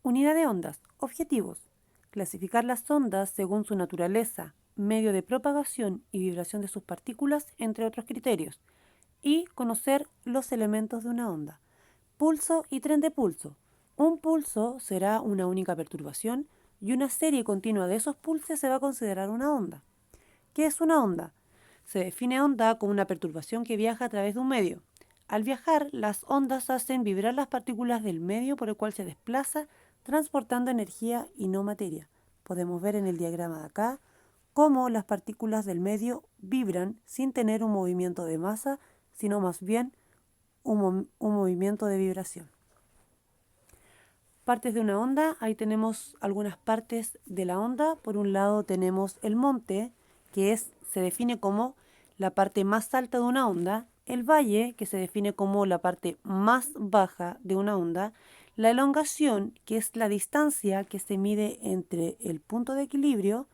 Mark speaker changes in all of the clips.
Speaker 1: Unidad de ondas. Objetivos. Clasificar las ondas según su naturaleza, medio de propagación y vibración de sus partículas, entre otros criterios. Y conocer los elementos de una onda. Pulso y tren de pulso. Un pulso será una única perturbación y una serie continua de esos pulsos se va a considerar una onda. ¿Qué es una onda? Se define onda como una perturbación que viaja a través de un medio. Al viajar, las ondas hacen vibrar las partículas del medio por el cual se desplaza, transportando energía y no materia. Podemos ver en el diagrama de acá cómo las partículas del medio vibran sin tener un movimiento de masa, sino más bien un movimiento de vibración. Partes de una onda, ahí tenemos algunas partes de la onda. Por un lado tenemos el monte, que se define como la parte más alta de una onda, el valle, que se define como la parte más baja de una onda, la elongación, que es la distancia que se mide entre el punto de equilibrio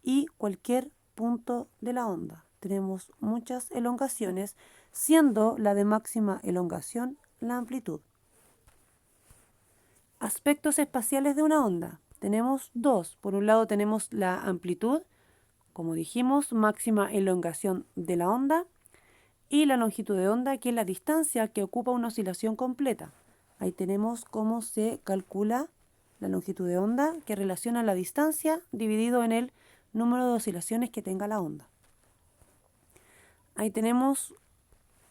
Speaker 1: y cualquier punto de la onda. Tenemos muchas elongaciones, siendo la de máxima elongación la amplitud. Aspectos espaciales de una onda. Tenemos dos. Por un lado tenemos la amplitud, como dijimos, máxima elongación de la onda, y la longitud de onda, que es la distancia que ocupa una oscilación completa. Ahí tenemos cómo se calcula la longitud de onda, que relaciona la distancia dividido en el número de oscilaciones que tenga la onda. Ahí tenemos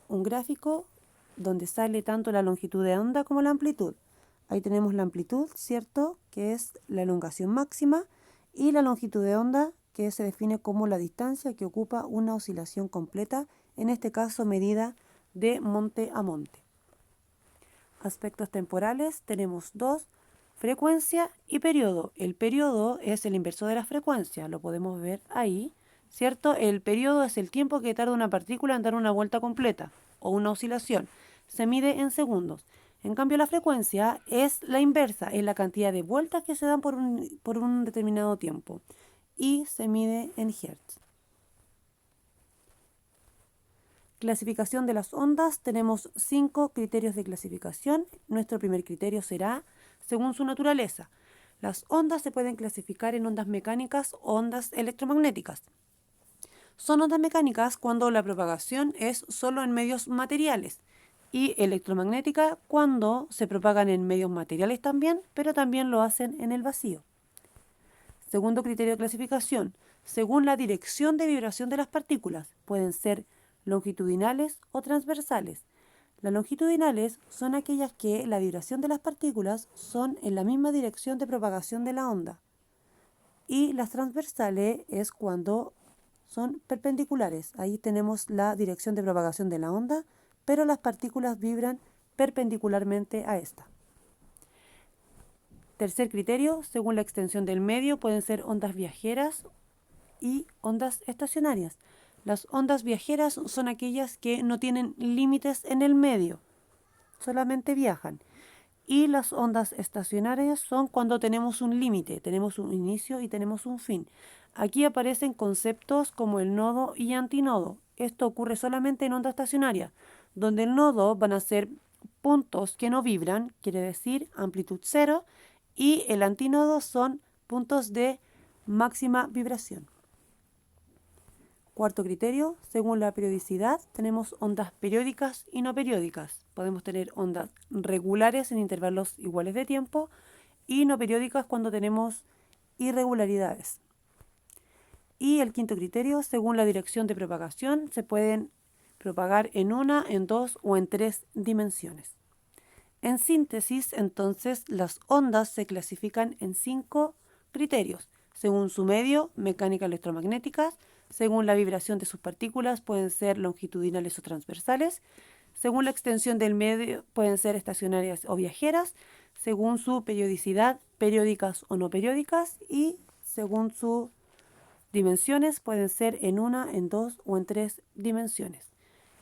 Speaker 1: un gráfico donde sale tanto la longitud de onda como la amplitud. Ahí tenemos la amplitud, ¿cierto?, que es la elongación máxima, y la longitud de onda, que se define como la distancia que ocupa una oscilación completa, en este caso medida de monte a monte. Aspectos temporales, tenemos dos: frecuencia y periodo. El periodo es el inverso de la frecuencia, lo podemos ver ahí, ¿cierto? El periodo es el tiempo que tarda una partícula en dar una vuelta completa o una oscilación. Se mide en segundos. En cambio, la frecuencia es la inversa, es la cantidad de vueltas que se dan por un determinado tiempo y se mide en hertz. Clasificación de las ondas. Tenemos 5 criterios de clasificación. Nuestro primer criterio será según su naturaleza. Las ondas se pueden clasificar en ondas mecánicas o ondas electromagnéticas. Son ondas mecánicas cuando la propagación es solo en medios materiales, y electromagnética cuando se propagan en medios materiales también, pero también lo hacen en el vacío. Segundo criterio de clasificación, según la dirección de vibración de las partículas, pueden ser longitudinales o transversales. Las longitudinales son aquellas que la vibración de las partículas son en la misma dirección de propagación de la onda. Y las transversales es cuando son perpendiculares. Ahí tenemos la dirección de propagación de la onda, pero las partículas vibran perpendicularmente a esta. Tercer criterio, según la extensión del medio, pueden ser ondas viajeras y ondas estacionarias. Las ondas viajeras son aquellas que no tienen límites en el medio, solamente viajan. Y las ondas estacionarias son cuando tenemos un límite, tenemos un inicio y tenemos un fin. Aquí aparecen conceptos como el nodo y antinodo. Esto ocurre solamente en onda estacionaria, donde el nodo van a ser puntos que no vibran, quiere decir amplitud cero, y el antinodo son puntos de máxima vibración. Cuarto criterio, según la periodicidad, tenemos ondas periódicas y no periódicas. Podemos tener ondas regulares en intervalos iguales de tiempo y no periódicas cuando tenemos irregularidades. Y el quinto criterio, según la dirección de propagación, se pueden propagar en una, en dos o en tres dimensiones. En síntesis, entonces, las ondas se clasifican en 5 criterios, según su medio, mecánica electromagnéticas. Según la vibración de sus partículas, pueden ser longitudinales o transversales. Según la extensión del medio, pueden ser estacionarias o viajeras. Según su periodicidad, periódicas o no periódicas. Y según sus dimensiones, pueden ser en una, en dos o en tres dimensiones.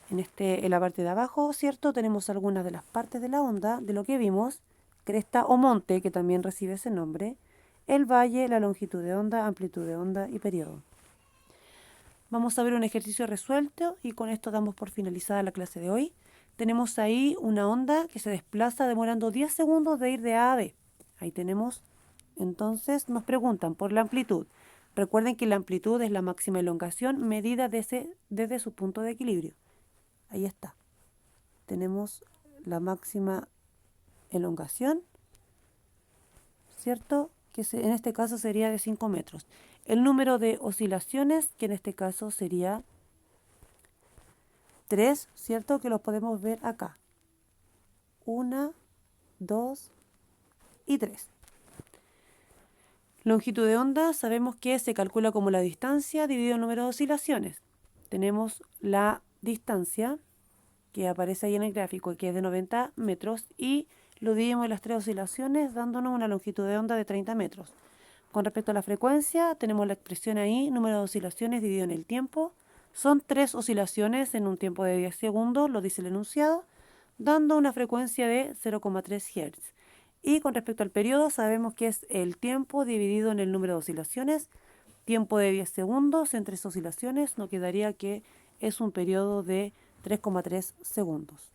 Speaker 1: En la parte de abajo, ¿cierto?, tenemos algunas de las partes de la onda, de lo que vimos: cresta o monte, que también recibe ese nombre, el valle, la longitud de onda, amplitud de onda y periodo. Vamos a ver un ejercicio resuelto y con esto damos por finalizada la clase de hoy. Tenemos ahí una onda que se desplaza demorando 10 segundos de ir de A a B. Ahí tenemos, entonces nos preguntan por la amplitud. Recuerden que la amplitud es la máxima elongación medida desde su punto de equilibrio. Ahí está. Tenemos la máxima elongación, ¿cierto? Que en este caso sería de 5 metros. El número de oscilaciones, que en este caso sería 3, ¿cierto? Que lo podemos ver acá. 1, 2 y 3. Longitud de onda, sabemos que se calcula como la distancia dividido el número de oscilaciones. Tenemos la distancia que aparece ahí en el gráfico, que es de 90 metros, y lo dividimos en las 3 oscilaciones, dándonos una longitud de onda de 30 metros. Con respecto a la frecuencia, tenemos la expresión ahí, número de oscilaciones dividido en el tiempo. Son 3 oscilaciones en un tiempo de 10 segundos, lo dice el enunciado, dando una frecuencia de 0,3 Hz. Y con respecto al periodo, sabemos que es el tiempo dividido en el número de oscilaciones. Tiempo de 10 segundos en 3 oscilaciones, nos quedaría que es un periodo de 3,3 segundos.